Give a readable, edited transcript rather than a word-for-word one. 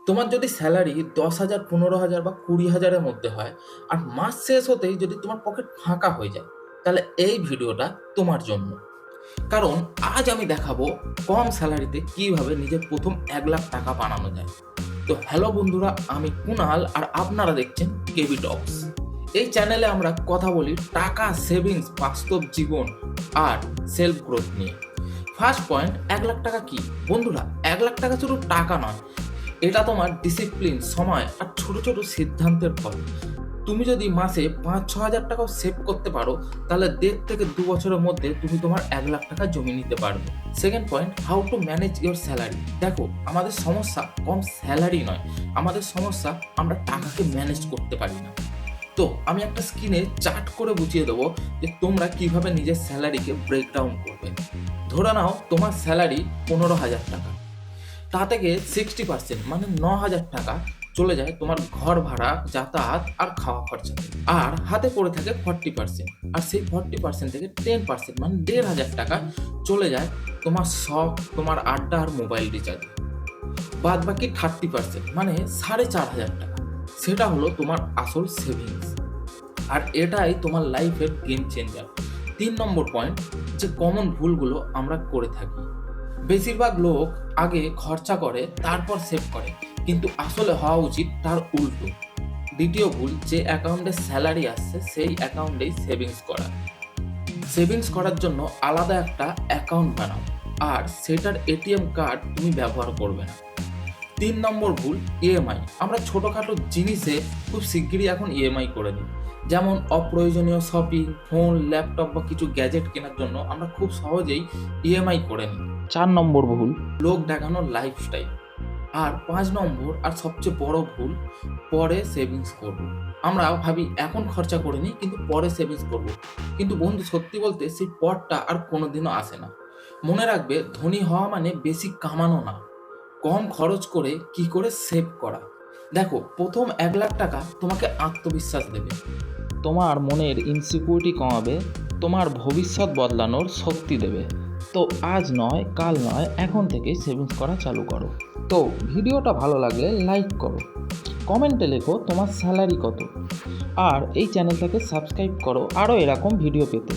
তোমার যদি স্যালারি 10,000, 15,000 বা 20,000-এর মধ্যে হয়, আর মাস শেষ হতেই যদি তোমার পকেট ফাঁকা হয়ে যায়, তাহলে এই ভিডিওটা তোমার জন্য। কারণ আজ আমি দেখাবো কম স্যালারিতে কিভাবে নিজের প্রথম 1,00,000 টাকা বানানো যায়। তো হ্যালো বন্ধুরা, আমি কুনাল আর আপনারা দেখছেন কেবি টক্স। এই চ্যানেলে আমরা কথা বলি টাকা, সেভিংস, বাস্তব জীবন আর সেলফ গ্রোথ নিয়ে। ফার্স্ট পয়েন্ট, 1,00,000 টাকা কি? বন্ধুরা, 1,00,000 টাকা শুধু টাকা নয়, এটা তোমার ডিসিপ্লিন, সময় আর ছোট ছোট সিদ্ধান্তের ফল। তুমি যদি মাসে 5-6 হাজার টাকাও সেভ করতে পারো, তাহলে 1.5 থেকে 2 বছরের মধ্যে তুমি তোমার 1,00,000 টাকা জমিয়ে নিতে পারবে। Second point, how to manage your salary. দেখো, আমাদের সমস্যা কম স্যালারি নয়, আমাদের সমস্যা আমরা টাকাকে ম্যানেজ করতে পারি না। তো আমি একটা স্ক্রিনে চার্ট করে বুঝিয়ে দেবো যে তোমরা কিভাবে নিজের স্যালারিকে ব্রেকডাউন করবে। ধরে নাও তোমার স্যালারি 15,000 টাকা, তা থেকে 60% মানে 9,000 টাকা চলে যায় তোমার ঘর ভাড়া, যাতায়াত আর খাওয়া খরচাতে। আর হাতে পড়ে থাকে 40%, আর সেই 40% থেকে 10% মানে 1,500 টাকা চলে যায় তোমার শখ, তোমার আড্ডা আর মোবাইল রিচার্জ। বাদ বাকি 30% মানে 4,500 টাকা, সেটা হলো তোমার আসল সেভিংস। আর এটাই তোমার লাইফের গেম চেঞ্জার। 3 নম্বর পয়েন্ট, যে কমন ভুলগুলো আমরা করে থাকি। বেশিরভাগ লোক আগে খরচা করে তারপর সেভ করে, কিন্তু আসলে হওয়া উচিত তার উল্টো। দ্বিতীয় ভুল, যে অ্যাকাউন্টে স্যালারি আসছে সেই অ্যাকাউন্টেই সেভিংস করা। সেভিংস করার জন্য আলাদা একটা অ্যাকাউন্ট বানাও, আর সেটার এটিএম কার্ড তুমি ব্যবহার করবে না। 3 নম্বর ভুল, ইএমআই। আমরা ছোটোখাটো জিনিসে খুব শিগগিরই এখন ইএমআই করে নিই, যেমন অপ্রয়োজনীয় শপিং, ফোন, ল্যাপটপ বা কিছু গ্যাজেট কেনার জন্য আমরা খুব সহজেই ইএমআই করে নিই। 4 নম্বর ভুল, লোক দেখানোর লাইফস্টাইল। আর 5 নম্বর আর সবচেয়ে বড় ভুল, পরে সেভিংস করব। আমরা ভাবি এখন খরচা করে নিই, কিন্তু পরে সেভিংস করব। কিন্তু বন্ধু, সত্যি বলতে সেই পরটা আর কোনোদিনও আসে না। মনে রাখবে, ধনী হওয়া মানে বেশি কামানো না, কম খরচ করে কি করে সেভ করা। দেখো, প্রথম 1,00,000 টাকা তোমাকে আত্মবিশ্বাস দেবে, তোমার মনের ইনসিকিউরিটি কমাবে, তোমার ভবিষ্যৎ বদলানোর শক্তি দেবে। তো আজ নয়, কাল নয়, এখন থেকেই সেভিংস করা চালু করো। তো ভিডিওটা ভালো লাগলে লাইক করো, কমেন্টে লেখো তোমার স্যালারি কত, আর এই চ্যানেলটাকে সাবস্ক্রাইব করো আরও এরকম ভিডিও পেতে।